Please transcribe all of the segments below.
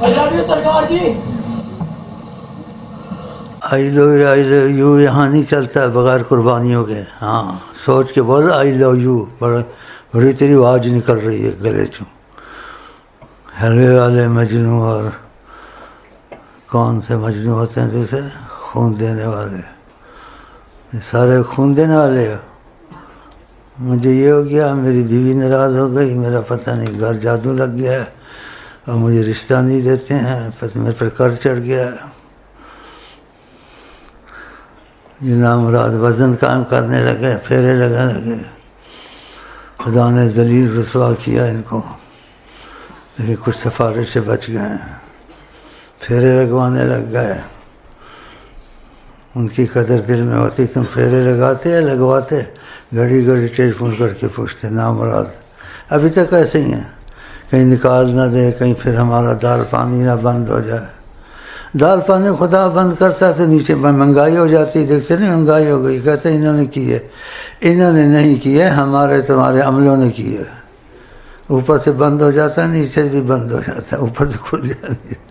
سرکار جی آئی love you یہاں نہیں چلتا بغیر قربانیوں کے. ہاں سوچ کے بول آئی لو یو. بڑی تیری آواز نکل رہی ہے گلے چوں. حلوے والے مجنوں اور کون سے مجنوں ہوتے ہیں دوسرے خون دینے والے. سارے خون دینے والے ہو. مجھے یہ ہو گیا میری بیوی ناراض ہو گئی, میرا پتہ نہیں گھر جادو لگ گیا ہے اور مجھے رشتہ نہیں دیتے ہیں, میرے پر قرض چڑھ گیا ہے. یہ نامراد وزن قائم کرنے لگے, پھیرے لگے. خدا نے ذلیل رسوا کیا ان کو, لیکن کچھ سفارش سے بچ گئے ہیں. پھیرے لگوانے لگ گئے. ان کی قدر دل میں ہوتی. تم پھیرے لگاتے یا لگواتے؟ گھڑی گھڑی ٹیلی فون کر کے پوچھتے نامراد. ابھی تک ایسے ہی ہیں, کہیں نکال نہ دے, کہیں پھر ہمارا دال پانی نہ بند ہو جائے. دال پانی خدا بند کرتا ہے تو نیچے مہنگائی ہو جاتی. دیکھتے نہیں مہنگائی ہو گئی, کہتے ہیں انہوں نے کی ہے. انہوں نے نہیں کی ہے, ہمارے تمہارے عملوں نے کی ہے. اوپر سے بند ہو جاتا ہے, نیچے سے بھی بند ہو جاتا ہے, اوپر سے کھل جاتی ہے.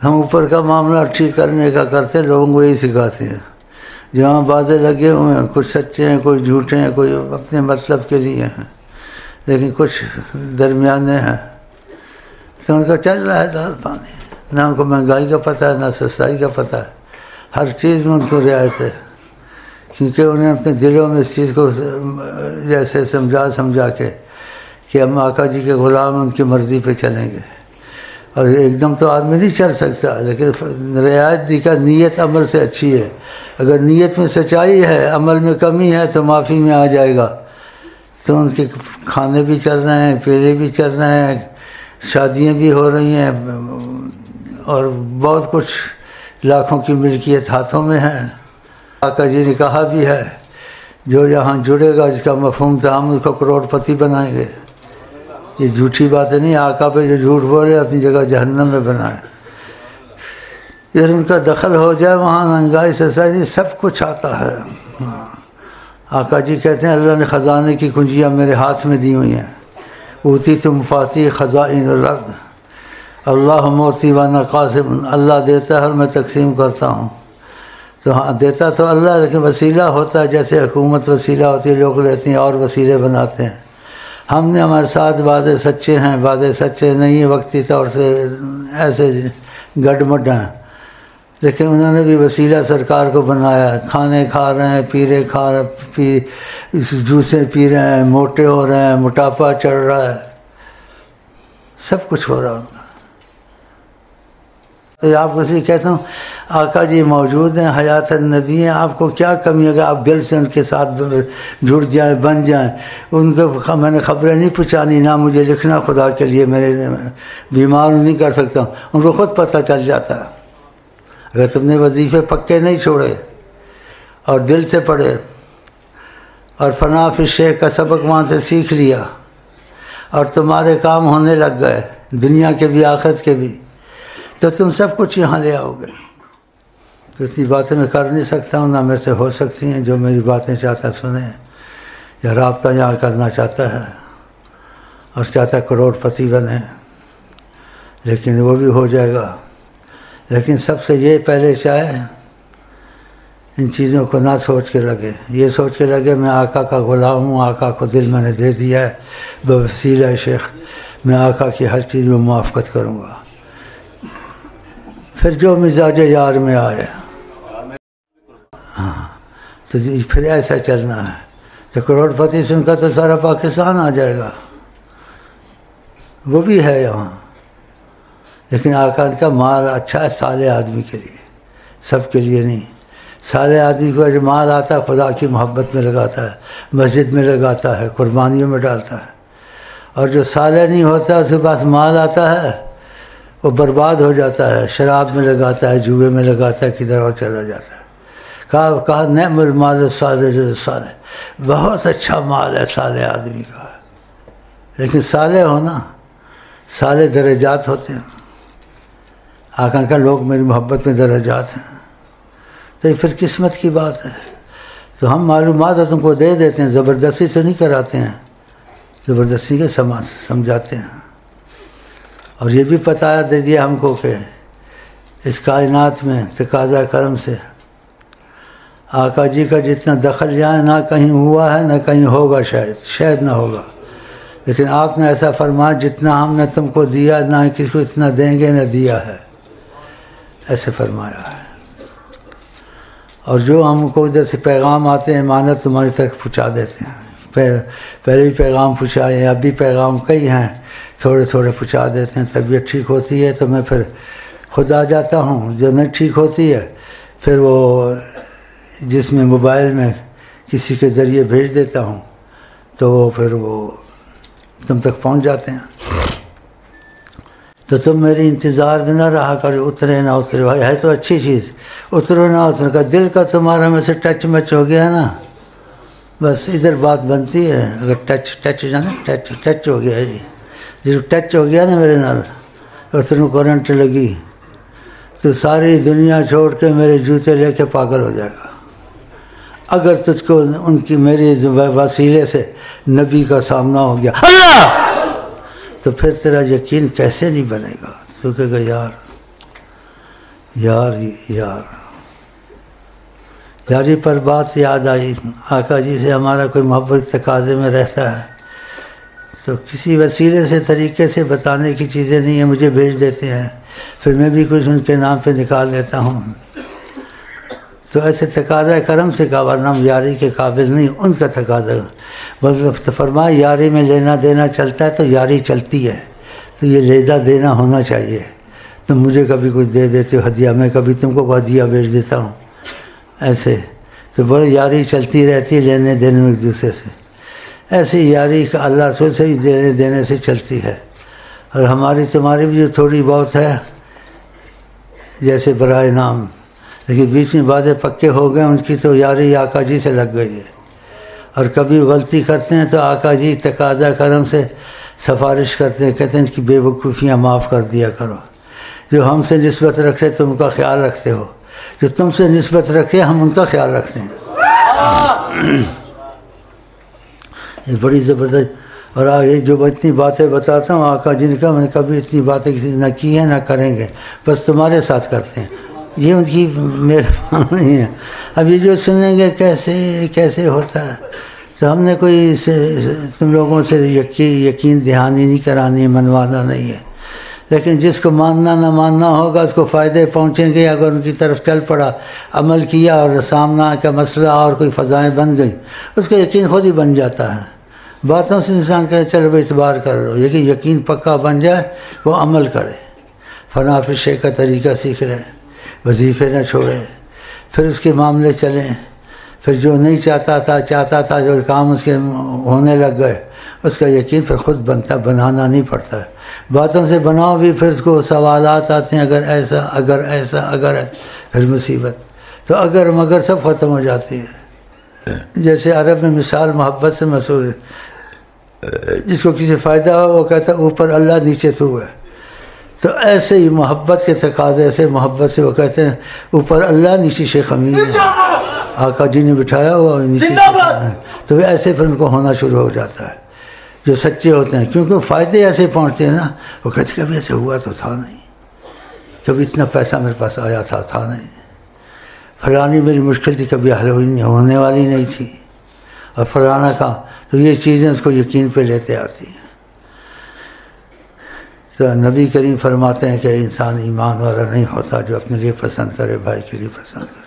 ہم اوپر کا معاملہ ٹھیک کرنے کا کرتے, لوگوں کو یہی سکھاتے ہیں. جہاں باتیں لگے ہوئے ہیں, کچھ سچے ہیں, کوئی جھوٹے ہیں, کوئی اپنے مطلب کے لیے ہیں, لیکن کچھ درمیانے ہیں. تو ان کا چل رہا ہے دال پانی. نہ ان کو مہنگائی کا پتہ ہے, نہ سستائی کا پتہ ہے. ہر چیز میں ان کو رعایت ہے, کیونکہ انہیں اپنے دلوں میں اس چیز کو جیسے سمجھا کے کہ ہم آقا جی کے غلام ان کی مرضی پہ چلیں گے. اور ایک دم تو آدمی نہیں چل سکتا, لیکن رعایت دی کا نیت عمل سے اچھی ہے. اگر نیت میں سچائی ہے, عمل میں کمی ہے, تو معافی میں آ جائے گا. تو ان کے کھانے بھی چل رہے ہیں, پیلے بھی چل رہے ہیں, شادیاں بھی ہو رہی ہیں, اور بہت کچھ لاکھوں کی ملکیت ہاتھوں میں ہے. آقا جی نے کہا بھی ہے جو یہاں جڑے گا, جس کا مفہوم تھا ہم اس کو کروڑ پتی بنائیں گے. یہ جھوٹی باتیں نہیں. آقا پہ جو جھوٹ بولے اپنی جگہ جہنم میں بنائے. اگر ان کا دخل ہو جائے وہاں, مہنگائی سسائی سب کچھ آتا ہے. آقا جی کہتے ہیں اللہ نے خزانے کی کنجیاں میرے ہاتھ میں دی ہوئی ہیں. اوتی تم فاتح خزائن الارض, اللہ موتی وانا قاسم. اللہ دیتا ہے اور میں تقسیم کرتا ہوں. تو ہاں دیتا تو اللہ, لیکن وسیلہ ہوتا ہے. جیسے حکومت وسیلہ ہوتی ہے, لوگ لیتے ہیں اور وسیلے بناتے ہیں. ہم نے ہمارے ساتھ وعدے سچے ہیں, وعدے سچے نہیں وقتی طور سے ایسے گڈ مڈ ہیں, لیکن انہوں نے بھی وسیلہ سرکار کو بنایا. کھانے کھا رہے ہیں, جوسیں پی رہے ہیں, موٹے ہو رہے ہیں, موٹاپا چڑھ رہا ہے, سب کچھ ہو رہا. تو آپ کو اسی کہتا ہوں آقا جی موجود ہیں, حیات النبی ہیں. آپ کو کیا کمی ہے کہ آپ دل سے ان کے ساتھ جڑ جائیں, بن جائیں. ان کو میں نے خبریں نہیں پہنچانی, نہ مجھے لکھنا خدا کے لیے. میرے بیمار نہیں کر سکتا ہوں. ان کو خود پتہ چل جاتا ہے. اگر تم نے وظیفے پکے نہیں چھوڑے اور دل سے پڑھے اور فنا فی الشیخ کا سبق وہاں سے سیکھ لیا اور تمہارے کام ہونے لگ گئے, دنیا کے بھی آخرت کے بھی, تو تم سب کچھ یہاں لے آؤ گے. تو اتنی باتیں میں کر نہیں سکتا ہوں, نہ میرے سے ہو سکتی ہیں. جو میری باتیں چاہتا سنیں, یا رابطہ یہاں کرنا چاہتا ہے اور چاہتا ہے کروڑ پتی بنے, لیکن وہ بھی ہو جائے گا. لیکن سب سے یہ پہلے چاہے ان چیزوں کو نہ سوچ کے لگے. یہ سوچ کے لگے میں آقا کا غلام ہوں, آقا کو دل میں نے دے دیا ہے, بوسیلہ شیخ میں آقا کی ہر چیز میں موافقت کروں گا. پھر جو مزاج یار میں آئے, ہاں تو پھر ایسا چلنا ہے. تو کروڑ پتی سے ان کا تو سارا پاکستان آ جائے گا. وہ بھی ہے یہاں, لیکن آقا کا مال اچھا ہے صالح آدمی کے لیے, سب کے لیے نہیں. صالح آدمی کو جو مال آتا ہے خدا کی محبت میں لگاتا ہے, مسجد میں لگاتا ہے, قربانیوں میں ڈالتا ہے. اور جو صالح نہیں ہوتا اس کے پاس مال آتا ہے وہ برباد ہو جاتا ہے, شراب میں لگاتا ہے, جوئے میں لگاتا ہے, کدھر اور چلا جاتا ہے. کہا نعم المال صالح صالح, بہت اچھا مال ہے صالح آدمی کا. لیکن صالح ہونا, صالح درجات ہوتے ہیں. آقا کا لوگ میری محبت میں درجات ہیں, تو یہ پھر قسمت کی بات ہے. تو ہم معلومات تم کو دے دیتے ہیں, زبردستی سے نہیں کراتے ہیں, زبردستی کے سمجھاتے ہیں. اور یہ بھی بتا دے دیا ہم کو کہ اس کائنات میں تقاضا کرم سے آقا جی کا جتنا دخل یہاں نہ کہیں ہوا ہے نہ کہیں ہوگا، شاید نہ ہوگا، لیکن آپ نے ایسا فرمایا جتنا ہم نے تم کو دیا نہ کسی کو اتنا دیں گے نہ دیا ہے، ایسے فرمایا ہے۔ اور جو ہم کو ادھر سے پیغام آتے ہیں امانت تمہاری تک پہنچا دیتے ہیں، پہلے بھی پیغام پہنچائے، اب بھی پیغام کئی ہیں، تھوڑے تھوڑے پہنچا دیتے ہیں۔ طبیعت ٹھیک ہوتی ہے تو میں پھر خود آ جاتا ہوں، جو نہیں ٹھیک ہوتی ہے پھر وہ جس میں موبائل میں کسی کے ذریعے بھیج دیتا ہوں تو وہ پھر وہ تم تک پہنچ جاتے ہیں۔ تو تم میری انتظار بھی نہ رہا کرو، اترے نہ اترے، بھائی ہے تو اچھی چیز، اترو نہ اترو کا دل کا تمہارا میں سے ٹچ مچ ہو گیا نا، بس ادھر بات بنتی ہے۔ اگر ٹچ ہو گیا ہے جی، جب ٹچ ہو گیا نا میرے نال، اتنوں کرنٹ لگی تو ساری دنیا چھوڑ کے میرے جوتے لے کے پاگل ہو جائے گا۔ اگر تجھ کو ان کی میری وسیلے سے نبی کا سامنا ہو گیا اللہ، تو پھر تیرا یقین کیسے نہیں بنے گا؟ تو کہے گا یار یار یار یاری پر بات یاد آئی، آقا جی سے ہمارا کوئی محبت تقاضے میں رہتا ہے تو کسی وسیلے سے طریقے سے بتانے کی چیزیں نہیں ہیں، مجھے بھیج دیتے ہیں، پھر میں بھی کچھ ان کے نام پہ نکال لیتا ہوں۔ تو ایسے تقاضا کرم سے کا، ورنہ ہم یاری کے قابل نہیں، ان کا تقاضا مطلب فرمایا یاری میں لینا دینا چلتا ہے تو یاری چلتی ہے، تو یہ لینا دینا ہونا چاہیے۔ تم مجھے کبھی کچھ دے دیتے ہو ہدیہ، میں کبھی تم کو ہدیہ بھیج دیتا ہوں، ایسے تو بڑی یاری چلتی رہتی ہے، لینے دینے ایک دوسرے سے۔ ایسی یاری کا اللہ رسول سے بھی دینے دینے سے چلتی ہے، اور ہماری تمہاری بھی جو تھوڑی بہت ہے جیسے برائے نام، لیکن بیچ میں باتیں پکے ہو گئے، ان کی تو یاری آقا جی سے لگ گئی ہے۔ اور کبھی غلطی کرتے ہیں تو آقا جی تقاضا کرم سے سفارش کرتے ہیں، کہتے ہیں ان کی بے وقوفیاں معاف کر دیا کرو۔ جو ہم سے نسبت رکھتے تم کا خیال رکھتے ہو، جو تم سے نسبت رکھے ہم ان کا خیال رکھتے ہیں۔ یہ بڑی زبردست۔ اور آگے جو اتنی باتیں بتاتا ہوں، آقا جی نے کہا میں نے کبھی اتنی باتیں کسی نہ کی ہیں نہ کریں گے، بس تمہارے ساتھ کرتے ہیں، یہ ان کی مہربانی ہے۔ اب یہ جو سنیں گے کیسے ہوتا ہے، تو ہم نے کوئی تم لوگوں سے یقین دہانی نہیں کرانی، منوانا نہیں ہے، لیکن جس کو ماننا نہ ماننا ہوگا اس کو فائدے پہنچیں گے۔ اگر ان کی طرف چل پڑا، عمل کیا اور سامنا کا مسئلہ اور کوئی فضائیں بن گئی، اس کا یقین خود ہی بن جاتا ہے۔ باتوں سے انسان کہے چلو اعتبار کر لو، لیکن یقین پکا بن جائے وہ عمل کرے، فنا فی الشیء کا طریقہ سیکھ لے، وظیفے نہ چھوڑے، پھر اس کے معاملے چلیں۔ پھر جو نہیں چاہتا تھا جو کام اس کے ہونے لگ گئے، اس کا یقین پھر خود بنتا، بنانا نہیں پڑتا ہے۔ باتوں سے بناؤ بھی پھر اس کو سوالات آتے ہیں، اگر ایسا اگر ایسا اگر پھر مصیبت، تو اگر مگر سب ختم ہو جاتی ہے۔ جیسے عرب میں مثال محبت سے مشہور ہے، جس کو کسی فائدہ ہو وہ کہتا ہے اوپر اللہ نیچے تو ہے، تو ایسے ہی محبت کے تقاضے سے، محبت سے وہ کہتے ہیں اوپر اللہ نیچے شیخ امین ہے، آقا جی نے بٹھایا ہوا نیچے، تو ایسے پھر ان کو ہونا شروع ہو جاتا ہے جو سچے ہوتے ہیں، کیونکہ فائدے ایسے پہنچتے ہیں نا، وہ کہتے کبھی ایسے ہوا تو تھا نہیں، کبھی اتنا پیسہ میرے پاس آیا تھا نہیں، فلانی میری مشکل تھی کبھی حل ہونے والی نہیں تھی، اور فلانا کا، تو یہ چیزیں اس کو یقین پہ لیتے آتی ہیں۔ تو نبی کریم فرماتے ہیں کہ انسان ایمان والا نہیں ہوتا جو اپنے لیے پسند کرے، بھائی کے لیے پسند کرے۔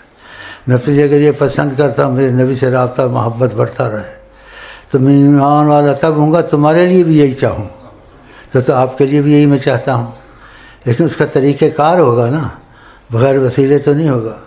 میں اپنے لیے اگر یہ پسند کرتا ہوں میرے نبی سے رابطہ محبت بڑھتا رہے، تو میں ایمان والا تب ہوں گا، تمہارے لیے بھی یہی چاہوں، تو آپ کے لیے بھی یہی میں چاہتا ہوں، لیکن اس کا طریقہ کار ہوگا نا، بغیر وسیلے تو نہیں ہوگا۔